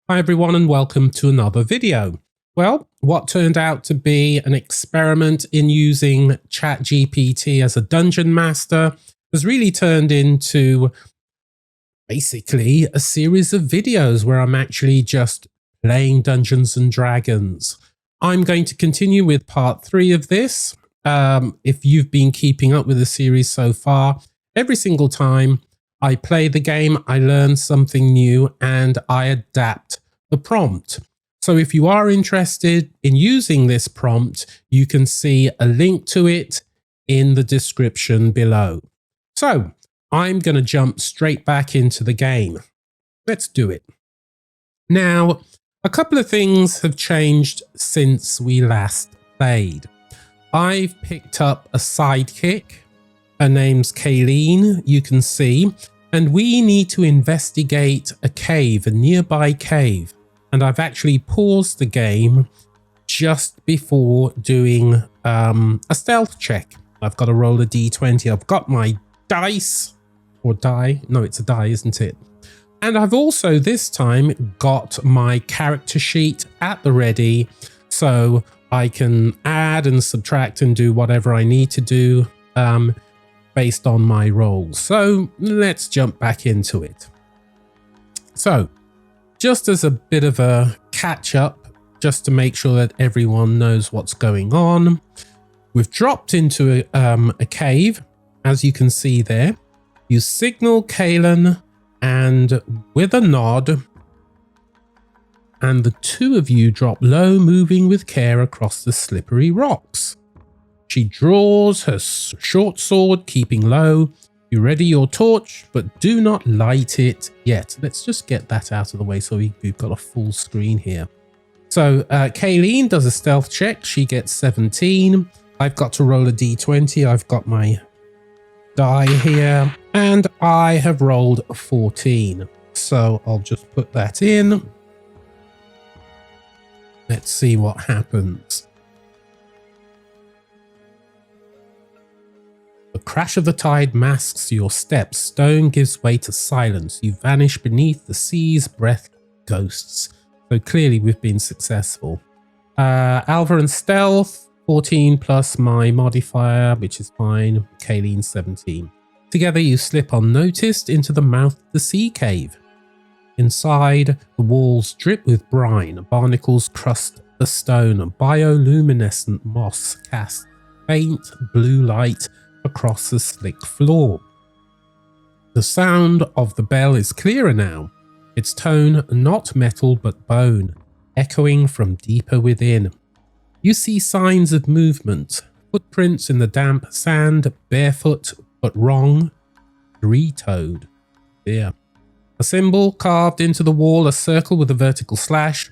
Hi everyone and welcome to another video. Well, what turned out to be an experiment in using ChatGPT as a dungeon master has really turned into basically a series of videos where I'm actually just playing Dungeons and Dragons. I'm going to continue with part 3 of this. If you've been keeping up with the series so far, every single time I play the game, I learn something new and I adapt the prompt. So if you are interested in using this prompt, you can see a link to it in the description below. So I'm going to jump straight back into the game. Let's do it. Now, a couple of things have changed since we last played. I've picked up a sidekick. Her name's Kayleen, you can see, and we need to investigate a cave, a nearby cave. And I've actually paused the game just before doing a stealth check. I've got to roll a d20. I've got my dice, or die. No, it's a die, isn't it? And I've also this time got my character sheet at the ready, so I can add and subtract and do whatever I need to do based on my rolls. So let's jump back into it. So just as a bit of a catch up, just to make sure that everyone knows what's going on, we've dropped into a cave, as you can see there. You signal Kaylin, and with a nod, and the two of you drop low, moving with care across the slippery rocks. She draws her short sword, keeping low. You ready your torch, but do not light it yet. Let's just get that out of the way so we've got a full screen here. So Kayleen does a stealth check. She gets 17. I've got to roll a d20. I've got my die here, and I have rolled a 14. So I'll just put that in. Let's see what happens. The crash of the tide masks your steps. Stone gives way to silence. You vanish beneath the sea's breath ghosts. So clearly we've been successful. Alva and stealth, 14 plus my modifier, which is fine. Kayleen, 17. Together you slip unnoticed into the mouth of the sea cave. Inside, the walls drip with brine. Barnacles crust the stone. Bioluminescent moss casts faint blue light across the slick floor. The sound of the bell is clearer now, its tone not metal but bone, echoing from deeper within. You see signs of movement, footprints in the damp sand, barefoot but wrong, three-toed. There. A symbol carved into the wall, a circle with a vertical slash,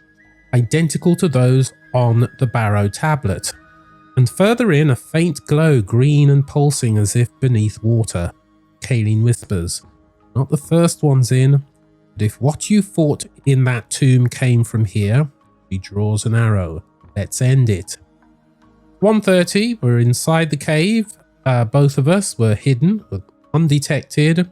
identical to those on the Barrow tablet. And further in, a faint glow, green and pulsing as if beneath water. Kayleen whispers, "Not the first one's in, but if what you fought in that tomb came from here," she draws an arrow. "Let's end it." 1:30, we're inside the cave. Both of us were hidden, were undetected.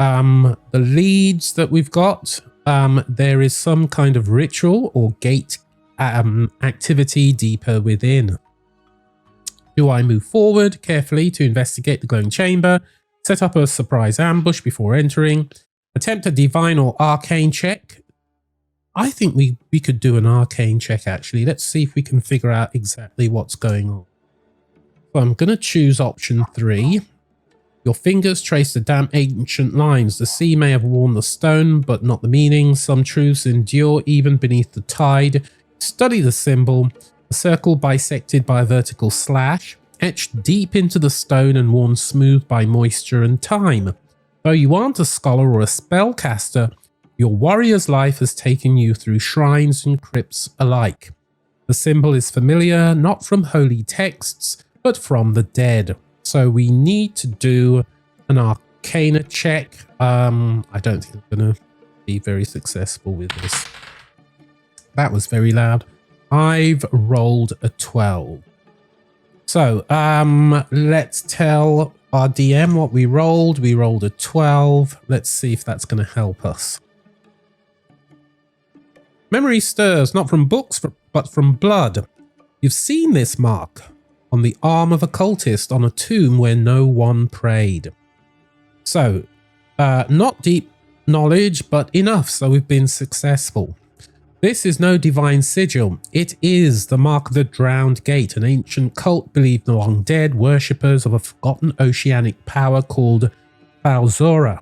The leads that we've got, there is some kind of ritual or gate activity deeper within. Do I move forward carefully to investigate the glowing chamber, set up a surprise ambush before entering, attempt a divine or arcane check? I think we could do an arcane check actually. Let's see if we can figure out exactly what's going on. So I'm going to choose option 3. Your fingers trace the damp ancient lines. The sea may have worn the stone, but not the meaning. Some truths endure even beneath the tide. Study the symbol. A circle bisected by a vertical slash, etched deep into the stone and worn smooth by moisture and time. Though you aren't a scholar or a spellcaster, your warrior's life has taken you through shrines and crypts alike. The symbol is familiar, not from holy texts, but from the dead. So we need to do an arcana check. I don't think I'm going to be very successful with this. That was very loud. I've rolled a 12. So let's tell our DM what we rolled. We rolled a 12. Let's see if that's going to help us. Memory stirs, not from books, but from blood. You've seen this mark on the arm of a cultist on a tomb where no one prayed. So, not deep knowledge, but enough so we've been successful. This is no divine sigil. It is the mark of the Drowned Gate, an ancient cult believed among dead worshippers of a forgotten oceanic power called Thalzora.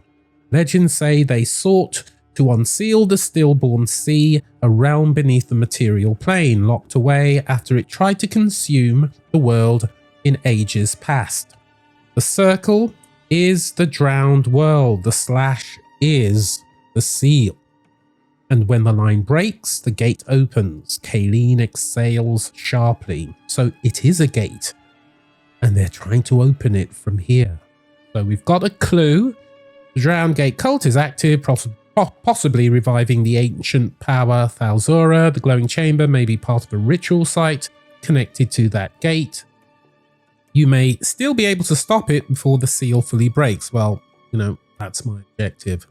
Legends say they sought to unseal the stillborn sea, a realm beneath the material plane, locked away after it tried to consume the world in ages past. The circle is the drowned world. The slash is the seal. And when the line breaks, the gate opens. Kayleen exhales sharply. So it is a gate. And they're trying to open it from here. So we've got a clue. The Drowned Gate cult is active, possibly reviving the ancient power Thalzora. The glowing chamber may be part of a ritual site connected to that gate. You may still be able to stop it before the seal fully breaks. Well, you know, that's my objective.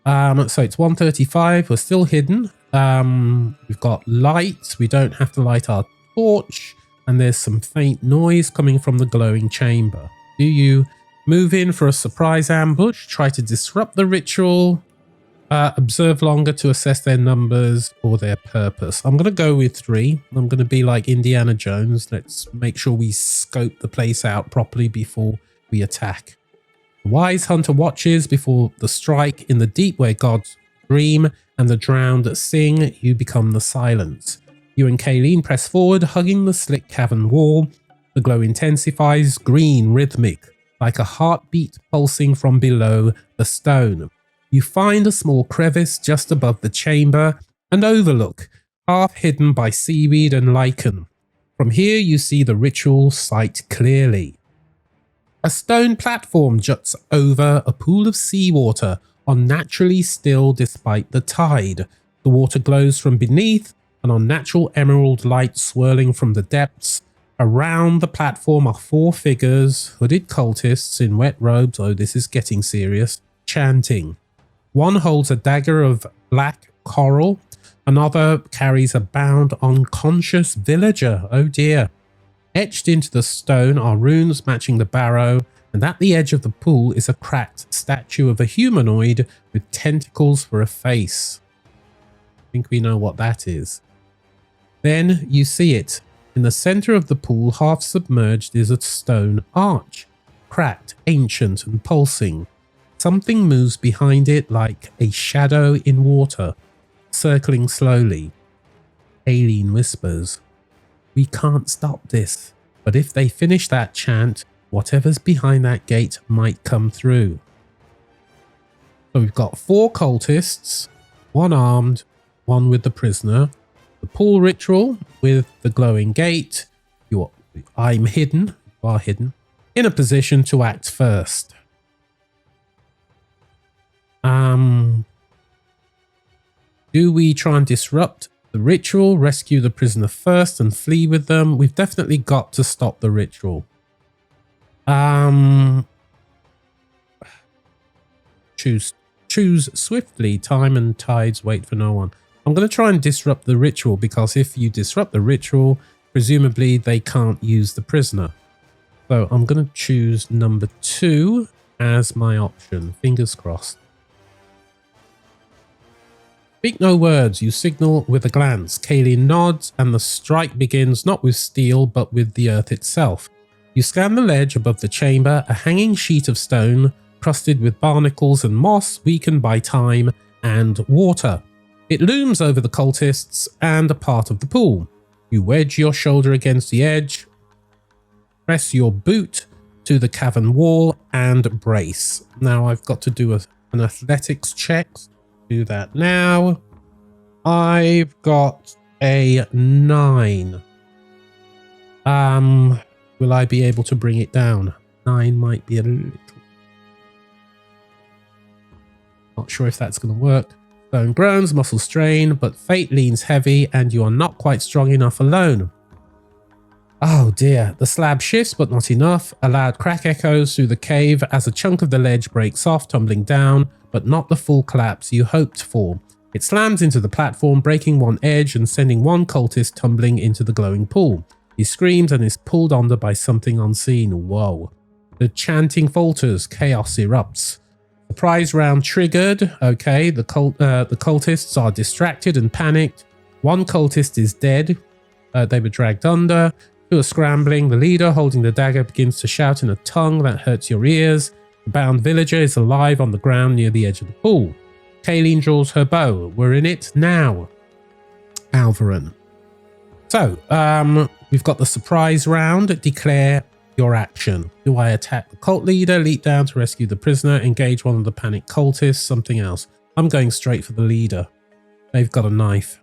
So it's 1:35. We're still hidden. We've got light. We don't have to light our torch. And there's some faint noise coming from the glowing chamber. Do you move in for a surprise ambush? Try to disrupt the ritual? Observe longer to assess their numbers or their purpose? I'm going to go with 3. I'm going to be like Indiana Jones. Let's make sure we scope the place out properly before we attack. The wise hunter watches before the strike. In the deep where gods dream and the drowned sing, you become the silence. You and Kayleen press forward, hugging the slick cavern wall. The glow intensifies, green, rhythmic, like a heartbeat pulsing from below the stone. You find a small crevice just above the chamber, an overlook, half hidden by seaweed and lichen. From here you see the ritual site clearly. A stone platform juts over a pool of seawater, unnaturally still despite the tide. The water glows from beneath, an unnatural emerald light swirling from the depths. Around the platform are 4 figures, hooded cultists in wet robes, oh this is getting serious, chanting. One holds a dagger of black coral, another carries a bound unconscious villager, oh dear. Etched into the stone are runes matching the barrow, and at the edge of the pool is a cracked statue of a humanoid with tentacles for a face. I think we know what that is. Then you see it. In the center of the pool, half submerged, is a stone arch, cracked, ancient and pulsing. Something moves behind it like a shadow in water, circling slowly. Aileen whispers, "We can't stop this, but if they finish that chant, whatever's behind that gate might come through." So we've got 4 cultists, 1 armed, 1 with the prisoner. The pool ritual with the glowing gate. I'm hidden, you are hidden, in a position to act first. Do we try and disrupt the ritual, rescue the prisoner first and flee with them? We've definitely got to stop the ritual. Choose swiftly. Time and tides wait for no one. I'm going to try and disrupt the ritual because if you disrupt the ritual, presumably they can't use the prisoner. So I'm going to choose number 2 as my option. Fingers crossed. Speak no words, you signal with a glance. Kayleen nods and the strike begins not with steel but with the earth itself. You scan the ledge above the chamber, a hanging sheet of stone crusted with barnacles and moss weakened by time and water. It looms over the cultists and a part of the pool. You wedge your shoulder against the edge, press your boot to the cavern wall and brace. Now I've got to do an athletics check. Do that now. I've got a 9. Will I be able to bring it down? 9 might be a little. Not sure if that's going to work. Stone groans, muscle strain, but fate leans heavy and you are not quite strong enough alone. Oh dear, the slab shifts but not enough. A loud crack echoes through the cave as a chunk of the ledge breaks off, tumbling down, but not the full collapse you hoped for. It slams into the platform, breaking one edge and sending one cultist tumbling into the glowing pool. He screams and is pulled under by something unseen. Whoa. The chanting falters. Chaos erupts. Surprise round triggered. Okay, the cultists are distracted and panicked. One cultist is dead. They were dragged under. Two are scrambling. The leader, holding the dagger, begins to shout in a tongue that hurts your ears. The bound villager is alive on the ground near the edge of the pool. Kayleen draws her bow. We're in it now. Alvarin. So, we've got the surprise round. Declare your action. Do I attack the cult leader, leap down to rescue the prisoner, engage one of the panicked cultists, something else? I'm going straight for the leader. They've got a knife.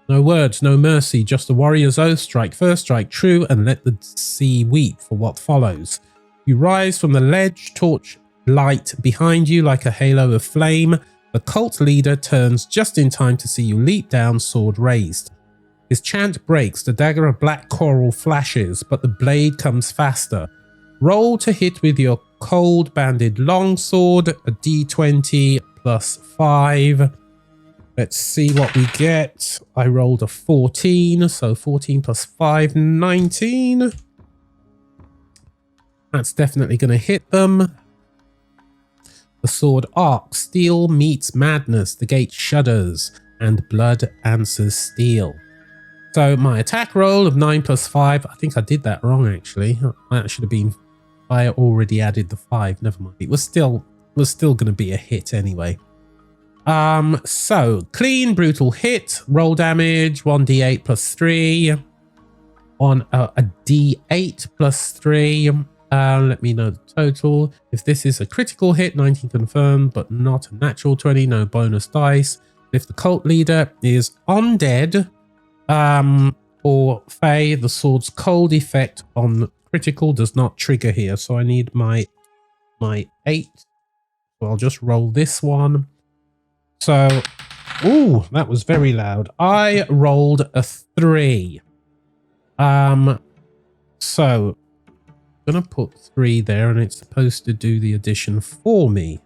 No words, no mercy, just a warrior's oath. Strike first, strike true, and let the sea weep for what follows. You rise from the ledge, torch light behind you like a halo of flame. The cult leader turns just in time to see you leap down, sword raised. His chant breaks, the dagger of black coral flashes, but the blade comes faster. Roll to hit with your cold banded longsword, a d20 plus 5. Let's see what we get. I rolled a 14, so 14 plus 5, 19. That's definitely going to hit them. The sword arcs. Steel meets madness. The gate shudders, and blood answers steel. So my attack roll of 9 plus 5. I think I did that wrong, actually. That should have been... I already added the 5. Never mind. It was still going to be a hit anyway. So clean, brutal hit. Roll damage. 1d8 plus 3. On a d8 plus 3. Let me know the total. If this is a critical hit, 19 confirmed, but not a natural 20, no bonus dice. If the cult leader is undead, or Fey, the sword's cold effect on critical does not trigger here. So I need my 8. So I'll just roll this one. So, ooh, that was very loud. I rolled a 3. So I'm gonna put 3 there, and it's supposed to do the addition for me.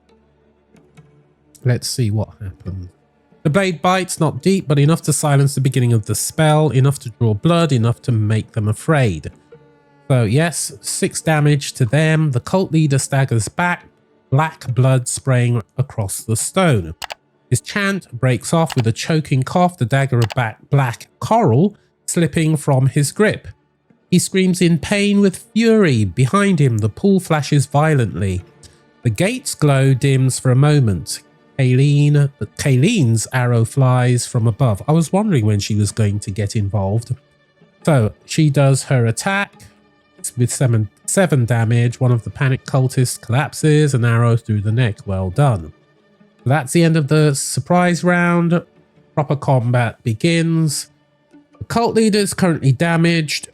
Let's see what happens. The blade bites, not deep, but enough to silence the beginning of the spell, enough to draw blood, enough to make them afraid. So yes, 6 damage to them. The cult leader staggers back, black blood spraying across the stone. His chant breaks off with a choking cough, the dagger of black coral slipping from his grip. He screams in pain with fury. Behind him, the pool flashes violently. The gate's glow dims for a moment. Kayleen's arrow flies from above. I was wondering when she was going to get involved. So she does her attack with 7 damage. One of the panicked cultists collapses, an arrow through the neck. Well done. So that's the end of the surprise round. Proper combat begins. The cult leader is currently damaged.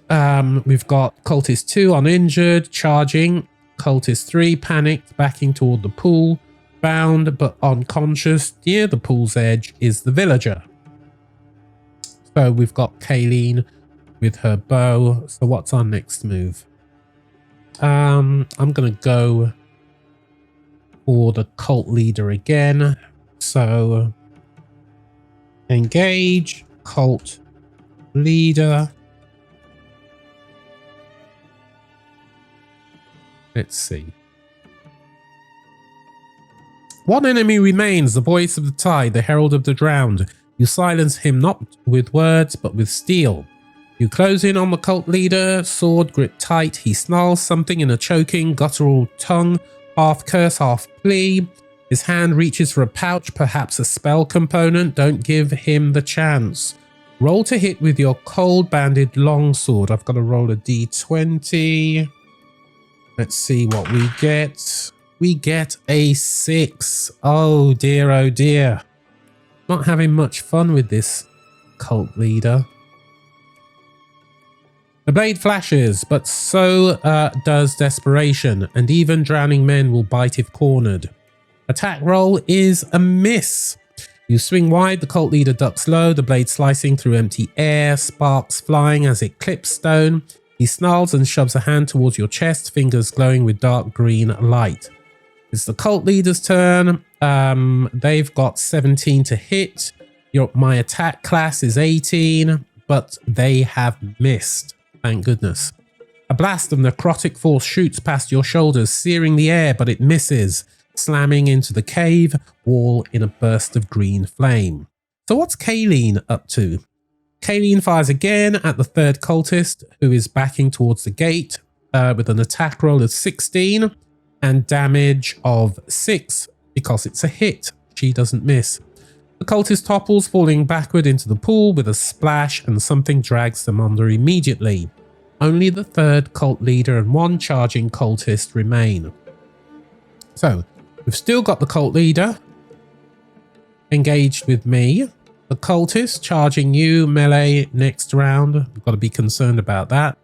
We've got cultist 2 uninjured, charging. Cultist 3 panicked, backing toward the pool. Bound but unconscious. Near the pool's edge is the villager. So we've got Kayleen with her bow. So what's our next move? I'm going to go for the cult leader again. So engage cult leader. Let's see. One enemy remains, the voice of the tide, the herald of the drowned. You silence him not with words, but with steel. You close in on the cult leader, sword gripped tight. He snarls something in a choking, guttural tongue, half curse, half plea. His hand reaches for a pouch, perhaps a spell component. Don't give him the chance. Roll to hit with your cold banded longsword. I've got to roll a d20. Let's see what we get. We get a 6. Oh dear, oh dear. Not having much fun with this cult leader. The blade flashes, but so does desperation, and even drowning men will bite if cornered. Attack roll is a miss. You swing wide, the cult leader ducks low, the blade slicing through empty air, sparks flying as it clips stone. He snarls and shoves a hand towards your chest, fingers glowing with dark green light. It's the cult leader's turn. They've got 17 to hit. My attack class is 18, but they have missed. Thank goodness. A blast of necrotic force shoots past your shoulders, searing the air, but it misses, slamming into the cave wall in a burst of green flame. So what's Kayleen up to? Kayleen fires again at the third cultist, who is backing towards the gate with an attack roll of 16 and damage of 6 because it's a hit. She doesn't miss. The cultist topples, falling backward into the pool with a splash, and something drags them under immediately. Only the third cult leader and one charging cultist remain. So, we've still got the cult leader engaged with me. The cultist charging you melee next round. You've got to be concerned about that.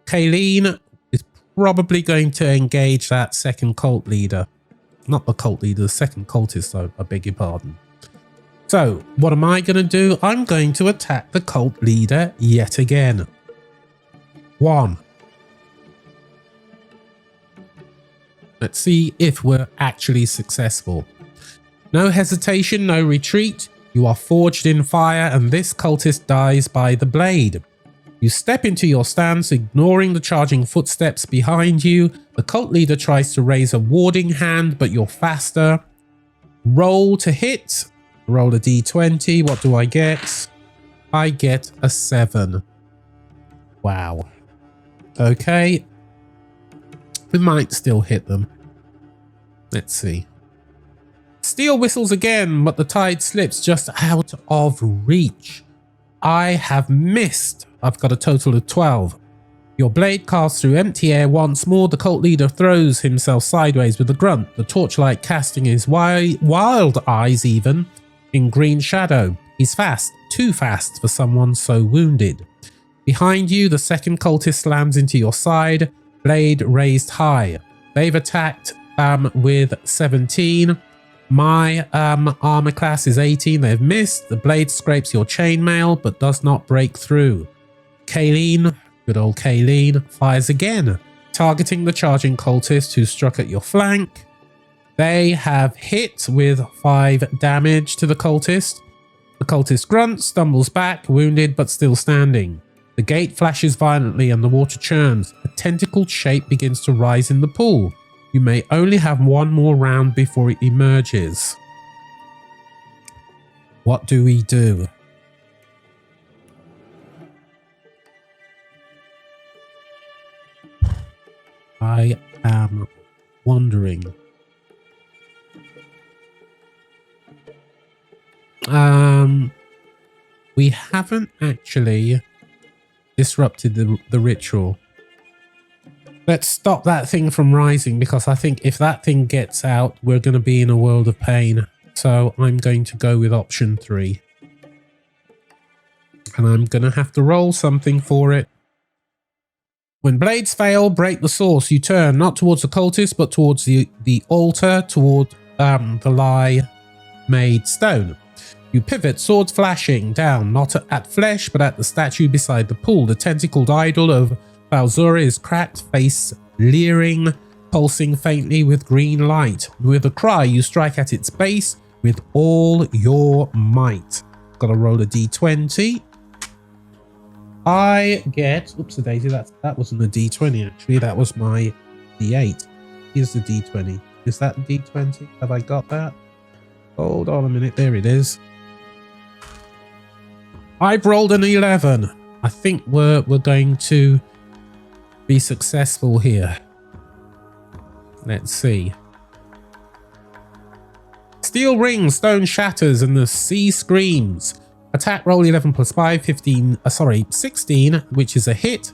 Kayleen is probably going to engage that second cult leader. Not the cult leader, the second cultist, I beg your pardon. So, what am I going to do? I'm going to attack the cult leader yet again. 1. Let's see if we're actually successful. No hesitation, no retreat. You are forged in fire, and this cultist dies by the blade. You step into your stance, ignoring the charging footsteps behind you. The cult leader tries to raise a warding hand, but you're faster. Roll to hit. Roll a d20. What do I get? I get a 7. Wow. Okay. We might still hit them. Let's see. Steel whistles again, but the tide slips just out of reach. I have missed. I've got a total of 12. Your blade casts through empty air once more. The cult leader throws himself sideways with a grunt, the torchlight casting his wild eyes even in green shadow. He's fast, too fast for someone so wounded. Behind you, the second cultist slams into your side, blade raised high. They've attacked with 17. My armor class is 18. They've missed. The blade scrapes your chainmail, but does not break through. Kayleen, good old Kayleen, fires again, targeting the charging cultist who struck at your flank. They have hit with 5 damage to the cultist. The cultist grunts, stumbles back, wounded but still standing. The gate flashes violently and the water churns. A tentacled shape begins to rise in the pool. You may only have one more round before it emerges. What do we do? I am wondering. We haven't actually disrupted the ritual. Let's stop that thing from rising, because I think if that thing gets out, we're going to be in a world of pain. So I'm going to go with option 3. And I'm going to have to roll something for it. When blades fail, break the source. You turn not towards the cultist, but towards the altar, toward the lie made stone. You pivot, swords flashing down, not at flesh, but at the statue beside the pool. The tentacled idol of Balzura is cracked, face leering, pulsing faintly with green light. With a cry, you strike at its base with all your might. Gotta roll a d20. I get, oops a daisy, that wasn't a d20 actually, that was my d8. Here's the d20. Is that d20? Have I got that? Hold on a minute, there it is. I've rolled an 11. I think we're going to be successful here. Let's see. Steel rings, stone shatters, and the sea screams. Attack roll 11 plus 5, 16, which is a hit.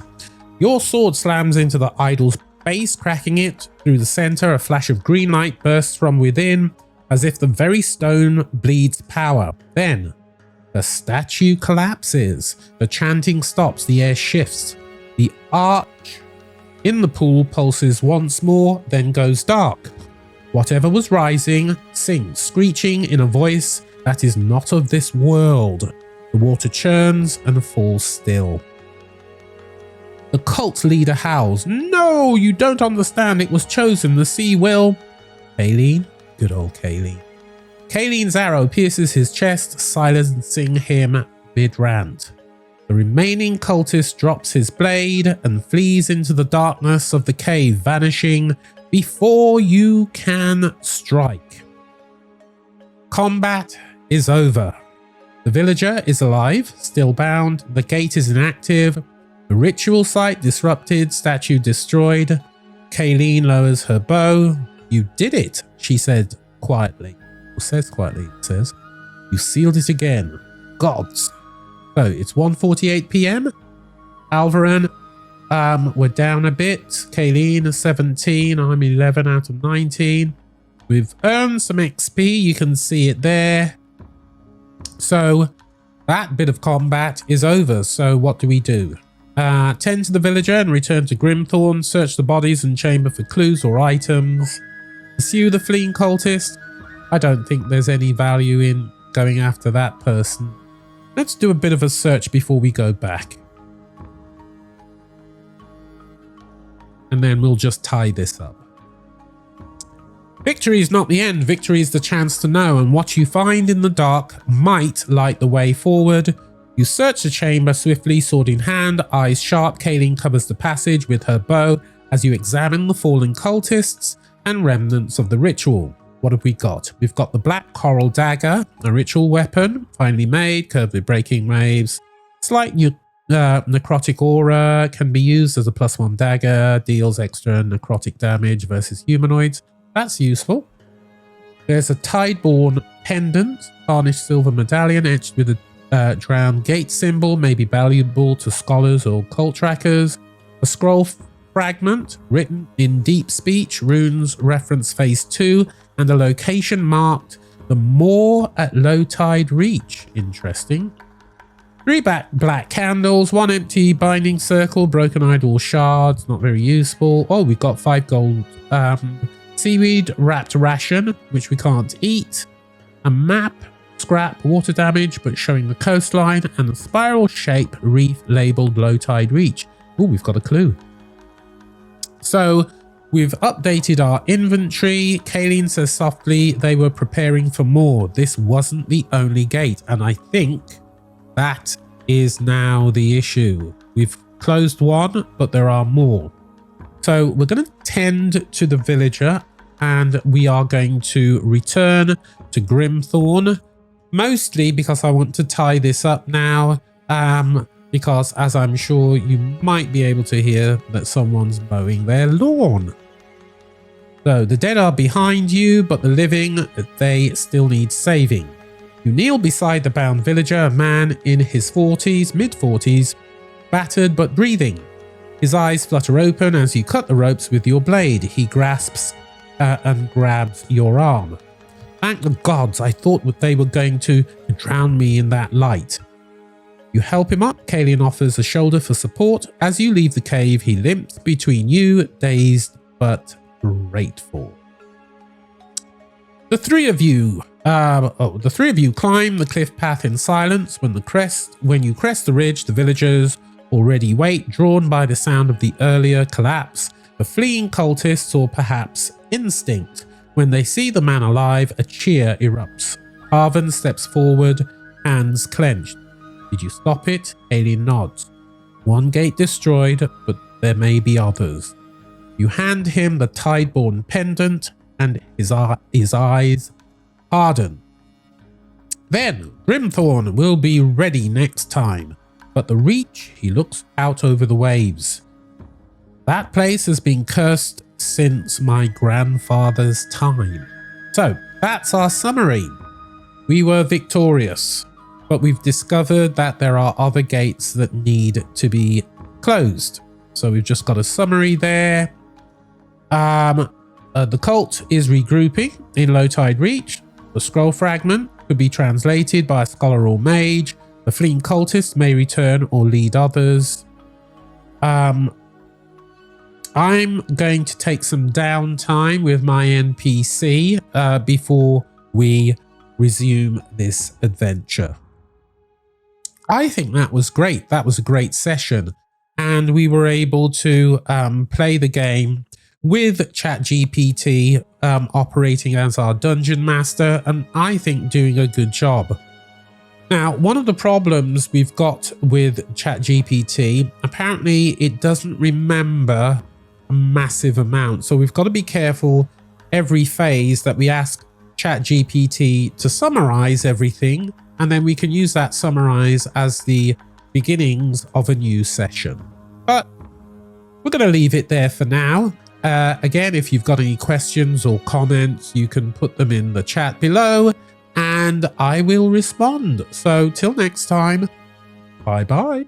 Your sword slams into the idol's base, cracking it through the center. A flash of green light bursts from within, as if the very stone bleeds power. Then, the statue collapses. The chanting stops, the air shifts. The arch in the pool pulses once more, then goes dark. Whatever was rising sinks, screeching in a voice that is not of this world. The water churns and falls still. The cult leader howls, "No, you don't understand. It was chosen. The sea will..." Kayleen? Good old Kayleen. Kayleen's arrow pierces his chest, silencing him mid-rant. The remaining cultist drops his blade and flees into the darkness of the cave, vanishing before you can strike. Combat is over. The villager is alive, still bound. The gate is inactive. The ritual site disrupted, statue destroyed. Kayleen lowers her bow. You did it, she said quietly. Or says quietly, it says. You sealed it again. Gods. So it's 1:48 p.m. Alvaran, we're down a bit. Kayleen 17. I'm 11 out of 19. We've earned some XP. You can see it there. So that bit of combat is over. So what do we do? Tend to the villager and return to Grimthorn. Search the bodies and chamber for clues or items. Pursue the fleeing cultist. I don't think there's any value in going after that person. Let's do a bit of a search before we go back. And then we'll just tie this up. Victory is not the end. Victory is the chance to know, and what you find in the dark might light the way forward. You search the chamber swiftly, sword in hand, eyes sharp. Kayleen covers the passage with her bow as you examine the fallen cultists and remnants of the ritual. What have we got? We've got the black coral dagger, a ritual weapon, finely made, curved with breaking waves. Slight necrotic aura, can be used as a +1 dagger, deals extra necrotic damage versus humanoids. That's useful. There's a Tideborn pendant, tarnished silver medallion etched with a drowned gate symbol, may be valuable to scholars or cult trackers. A scroll fragment written in deep speech, runes reference phase 2, and a location marked the Moor at Low Tide Reach. Interesting. 3 black candles, 1 empty binding circle, broken idol shards, not very useful. Oh, we've got 5 gold seaweed wrapped ration, which we can't eat. A map, scrap, water damage, but showing the coastline, and a spiral shape reef labeled Low Tide Reach. Oh, we've got a clue. So we've updated our inventory. Kayleen says softly they were preparing for more. This wasn't the only gate, and I think that is now the issue. We've closed one, but there are more. So we're going to tend to the villager, and we are going to return to Grimthorn, mostly because I want to tie this up now, because as I'm sure you might be able to hear that someone's mowing their lawn. So the dead are behind you, but the living, they still need saving. You kneel beside the bound villager, a man in his 40s, mid-40s, battered but breathing. His eyes flutter open as you cut the ropes with your blade. He grasps and grabs your arm. Thank the gods, I thought they were going to drown me in that light. You help him up. Kayleen offers a shoulder for support. As you leave the cave, he limps between you, dazed but grateful. The three of you climb the cliff path in silence. When you crest the ridge, the villagers already wait, drawn by the sound of the earlier collapse. The fleeing cultists, or perhaps instinct. When they see the man alive, a cheer erupts. Harvan steps forward, hands clenched. Did you stop it? Kayleen nods. 1 gate destroyed, but there may be others. You hand him the Tideborn pendant, and his eyes harden. Then Grimthorn will be ready next time. But the Reach, he looks out over the waves. That place has been cursed since my grandfather's time. So that's our summary. We were victorious, but we've discovered that there are other gates that need to be closed. So we've just got a summary there. The cult is regrouping in Low Tide Reach. The scroll fragment could be translated by a scholar or mage. The fleeing cultists may return or lead others. I'm going to take some downtime with my NPC before we resume this adventure. I think that was great. That was a great session. And we were able to play the game with ChatGPT operating as our dungeon master, and I think doing a good job. Now, one of the problems we've got with ChatGPT, apparently it doesn't remember a massive amount. So we've got to be careful every phase that we ask ChatGPT to summarize everything, and then we can use that summarize as the beginnings of a new session. But we're going to leave it there for now. Again, if you've got any questions or comments, you can put them in the chat below and I will respond. So till next time, bye bye.